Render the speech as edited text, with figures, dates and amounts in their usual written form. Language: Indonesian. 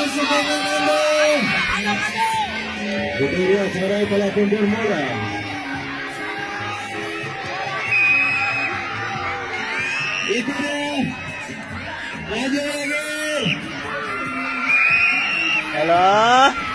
semangat Anda. Itu dia suara pelakon bermula. Itu dia. Maju lagi. Halo.